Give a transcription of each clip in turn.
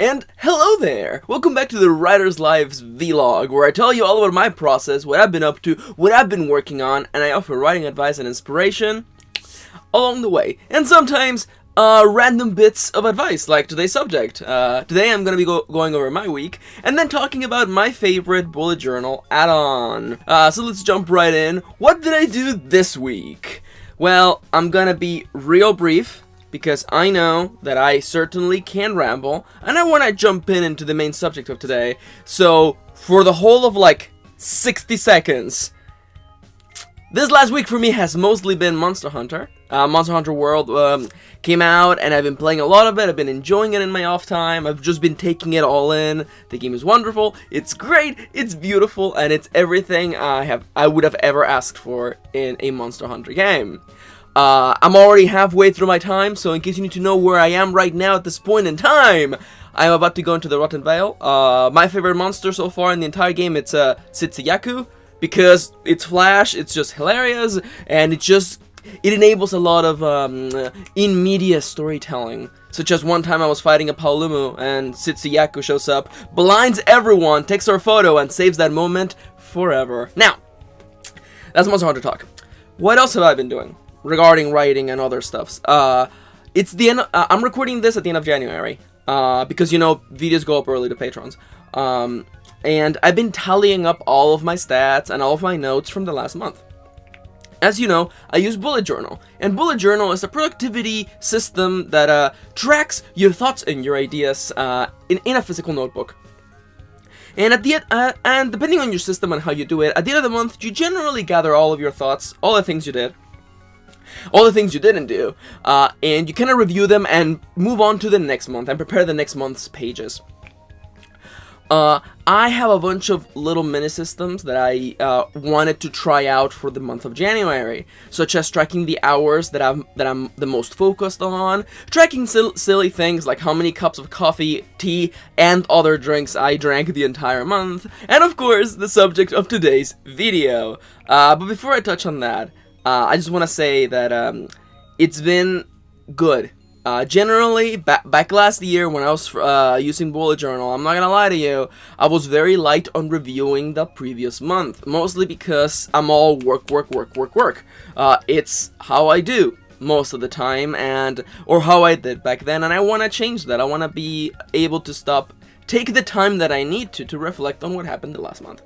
And hello there! Welcome back to the Writer's Lives vlog, where I tell you all about my process, what I've been up to, what I've been working on, and I offer writing advice and inspiration along the way. And sometimes, random bits of advice, like today's subject. Today I'm going to be going over my week, and then talking about my favorite bullet journal add-on. So let's jump right in. What did I do this week? Well, I'm gonna be real brief, because I know that I certainly can ramble, and I want to jump into the main subject of today. So, for the whole of like 60 seconds, this last week for me has mostly been Monster Hunter. Monster Hunter World came out, and I've been playing a lot of it. I've been enjoying it in my off time. I've just been taking it all in. The game is wonderful. It's great. It's beautiful, and it's everything I would have ever asked for in a Monster Hunter game. I'm already halfway through my time, so in case you need to know where I am right now at this point in time, I'm about to go into the Rotten Vale. My favorite monster so far in the entire game, it's Tsuyaku, because it's Flash, it's just hilarious, and it enables a lot of in-media storytelling. Such as one time I was fighting a Paolumu, and Tsuyaku shows up, blinds everyone, takes our photo, and saves that moment forever. Now, that's Monster Hunter talk. What else have I been doing regarding writing and other stuffs? It's the end. I'm recording this at the end of January, because, you know, videos go up early to patrons. And I've been tallying up all of my stats and all of my notes from the last month. As you know, I use Bullet Journal, and Bullet Journal is a productivity system that tracks your thoughts and your ideas in a physical notebook. And and depending on your system and how you do it, at the end of the month, you generally gather all of your thoughts, all the things you did, all the things you didn't do, and you kind of review them and move on to the next month and prepare the next month's pages. I have a bunch of little mini systems that I wanted to try out for the month of January, such as tracking the hours that I'm the most focused on, tracking silly things like how many cups of coffee, tea, and other drinks I drank the entire month, and of course the subject of today's video. But before I touch on that, I just want to say that it's been good. Generally, back last year when I was using Bullet Journal, I'm not gonna lie to you, I was very light on reviewing the previous month, mostly because I'm all work. It's how I do most of the time, or how I did back then, and I want to change that. I want to be able to take the time that I need to reflect on what happened the last month.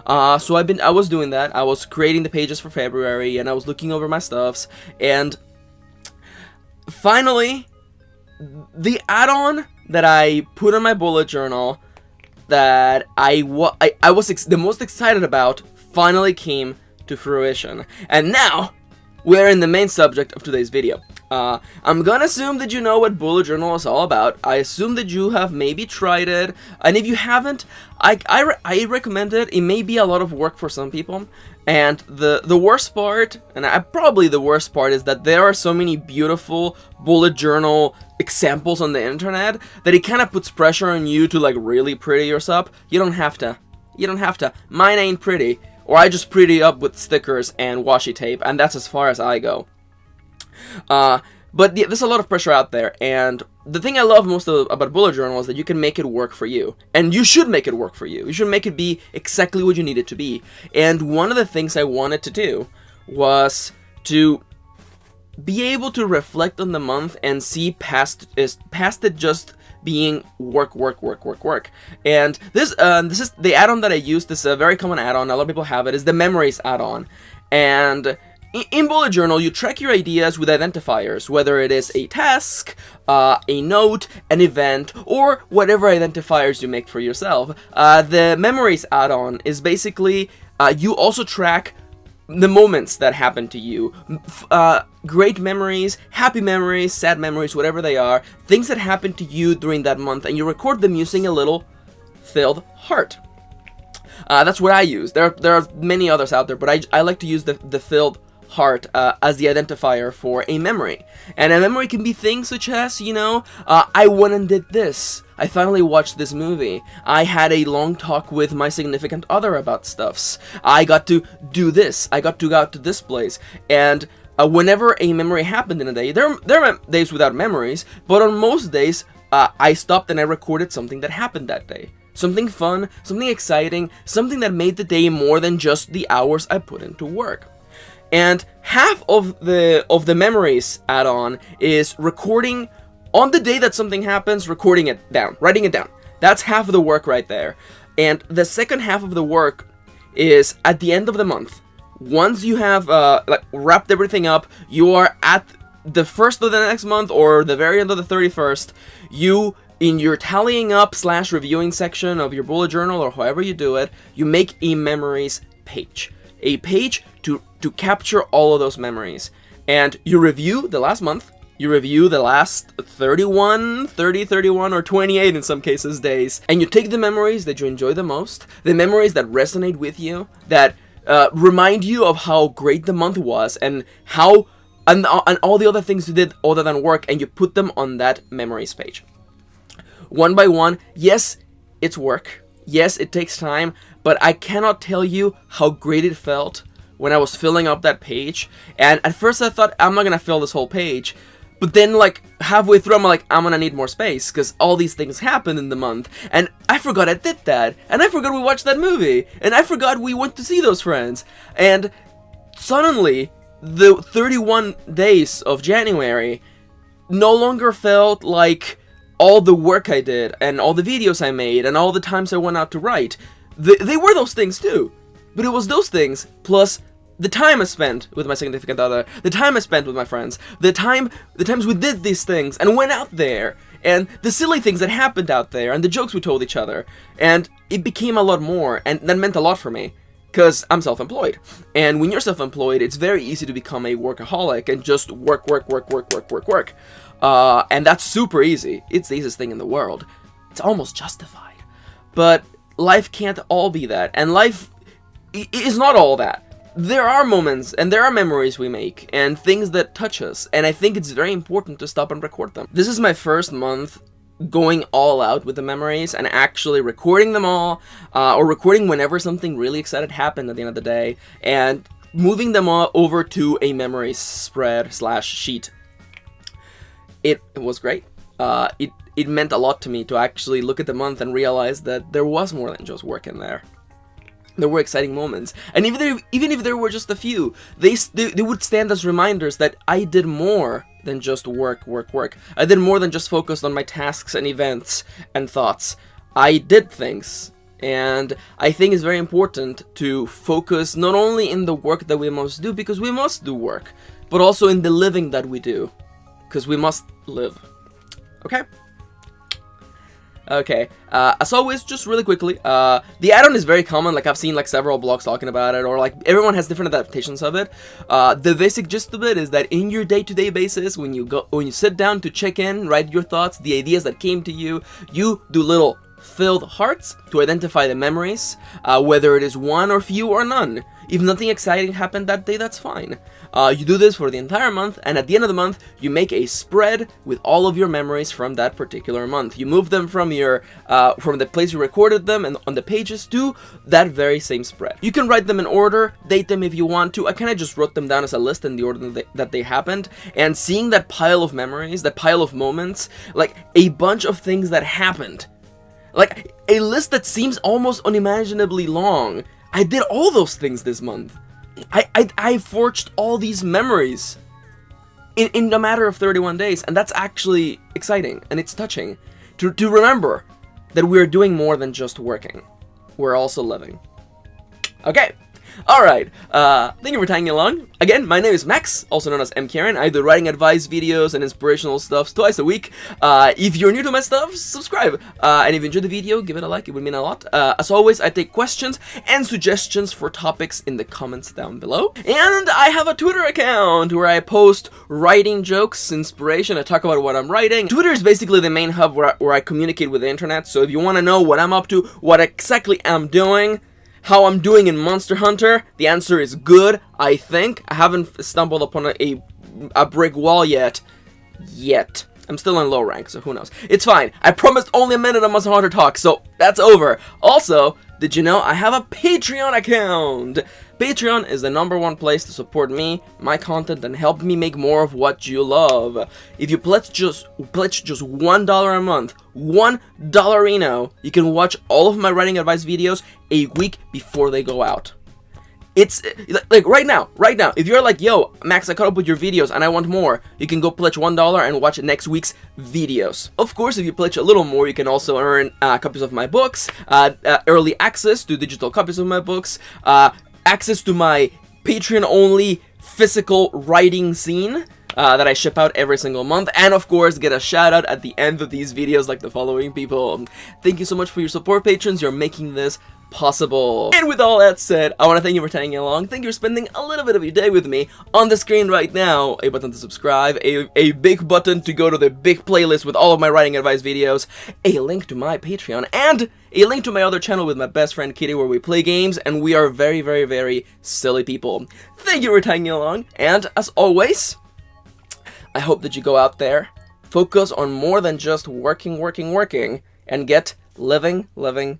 So I was doing that. I was creating the pages for February, and I was looking over my stuffs, and finally, the add-on that I put on my bullet journal that I was the most excited about finally came to fruition. And now, we're in the main subject of today's video. I'm gonna assume that you know what bullet journal is all about. I assume that you have maybe tried it, and if you haven't, I recommend it. It may be a lot of work for some people, and the worst part, and probably the worst part, is that there are so many beautiful bullet journal examples on the internet that it kind of puts pressure on you to like really pretty yourself. You don't have to. You don't have to. Mine ain't pretty, or I just pretty up with stickers and washi tape, and that's as far as I go. But there's a lot of pressure out there, and the thing I love most about Bullet Journal is that you can make it work for you. And you should make it work for you. You should make it be exactly what you need it to be. And one of the things I wanted to do was to be able to reflect on the month and see past it just being work. And this is the add-on that I use. This is a very common add-on. A lot of people have it. Is the Memories add-on. And in Bullet Journal, you track your ideas with identifiers, whether it is a task, a note, an event, or whatever identifiers you make for yourself. The Memories add-on is basically, you also track the moments that happen to you. Great memories, happy memories, sad memories, whatever they are, things that happen to you during that month, and you record them using a little filled heart. That's what I use. There are many others out there, but I like to use the filled heart as the identifier for a memory. And a memory can be things such as, you know, I went and did this. I finally watched this movie. I had a long talk with my significant other about stuffs. I got to do this. I got to go out to this place. And whenever a memory happened in a day, there are days without memories, but on most days, I stopped and I recorded something that happened that day. Something fun, something exciting, something that made the day more than just the hours I put into work. And half of the memories add-on is recording on the day that something happens, recording it down, writing it down. That's half of the work right there. And the second half of the work is at the end of the month. Once you have wrapped everything up, you are at the first of the next month or the very end of the 31st, you, in your tallying up / reviewing section of your bullet journal or however you do it, you make a memories page. A page to capture all of those memories. And you review the last month, you review the last 31, 30, 31, or 28 in some cases days, and you take the memories that you enjoy the most, the memories that resonate with you, that remind you of how great the month was, and how and all the other things you did other than work, and you put them on that memories page. One by one, yes, it's work, yes, it takes time, but I cannot tell you how great it felt when I was filling up that page. And at first I thought, I'm not gonna fill this whole page, but then like halfway through I'm like, I'm gonna need more space because all these things happened in the month, and I forgot I did that, and I forgot we watched that movie, and I forgot we went to see those friends, and suddenly the 31 days of January no longer felt like all the work I did and all the videos I made and all the times I went out to write. They were those things too, but it was those things plus the time I spent with my significant other, the time I spent with my friends, the times we did these things and went out there, and the silly things that happened out there, and the jokes we told each other, and it became a lot more, and that meant a lot for me, because I'm self-employed, and when you're self-employed, it's very easy to become a workaholic and just work, and that's super easy. It's the easiest thing in the world. It's almost justified, but life can't all be that, and life is not all that. There are moments and there are memories we make and things that touch us, and I think it's very important to stop and record them. This is my first month going all out with the memories and actually recording them all, or recording whenever something really excited happened at the end of the day, and moving them all over to a memories spread / sheet. It was great. It meant a lot to me to actually look at the month and realize that there was more than just work in there. There were exciting moments, and even if there were just a few, they would stand as reminders that I did more than just work. I did more than just focus on my tasks and events and thoughts. I did things, and I think it's very important to focus not only in the work that we must do, because we must do work, but also in the living that we do, because we must live. Okay? Okay, as always, just really quickly, the add-on is very common. Like, I've seen like several blogs talking about it, or like everyone has different adaptations of it. The basic gist of it is that in your day-to-day basis, when you sit down to check in, write your thoughts, the ideas that came to you, you do little filled hearts to identify the memories, whether it is one or few or none. If nothing exciting happened that day, that's fine. You do this for the entire month, and at the end of the month, you make a spread with all of your memories from that particular month. You move them from from the place you recorded them and on the pages to that very same spread. You can write them in order, date them if you want to. I kind of just wrote them down as a list in the order that they happened, and seeing that pile of memories, that pile of moments, like a bunch of things that happened, like a list that seems almost unimaginably long. I did all those things this month. I forged all these memories in a matter of 31 days, and that's actually exciting, and it's touching to remember that we're doing more than just working. We're also living. Okay. Alright, thank you for tagging along. Again, my name is Max, also known as MKaren. I do writing advice videos and inspirational stuff twice a week. If you're new to my stuff, subscribe. And if you enjoyed the video, give it a like, it would mean a lot. As always, I take questions and suggestions for topics in the comments down below. And I have a Twitter account where I post writing jokes, inspiration, I talk about what I'm writing. Twitter is basically the main hub where I communicate with the internet, so if you want to know what I'm up to, what exactly I'm doing, how I'm doing in Monster Hunter, the answer is good, I think. I haven't stumbled upon a brick wall yet. I'm still in low rank, so who knows. It's fine. I promised only a minute of Monster Hunter talk, so that's over. Also, did you know I have a Patreon account? Patreon is the '1 place to support me, my content, and help me make more of what you love. If you pledge just $1 a month, $1 you can watch all of my writing advice videos a week before they go out. It's like right now, if you're like, yo, Max, I caught up with your videos and I want more, you can go pledge $1 and watch next week's videos. Of course, if you pledge a little more, you can also earn copies of my books, early access to digital copies of my books, access to my Patreon-only physical writing scene that I ship out every single month, and of course, get a shout out at the end of these videos like the following people. Thank you so much for your support, patrons. You're making this possible. And with all that said, I want to thank you for tagging along. Thank you for spending a little bit of your day with me. On the screen right now, a button to subscribe, a big button to go to the big playlist with all of my writing advice videos, a link to my Patreon, and a link to my other channel with my best friend Kitty where we play games and we are very, very, very silly people. Thank you for tagging along, and as always, I hope that you go out there, focus on more than just working, and get living.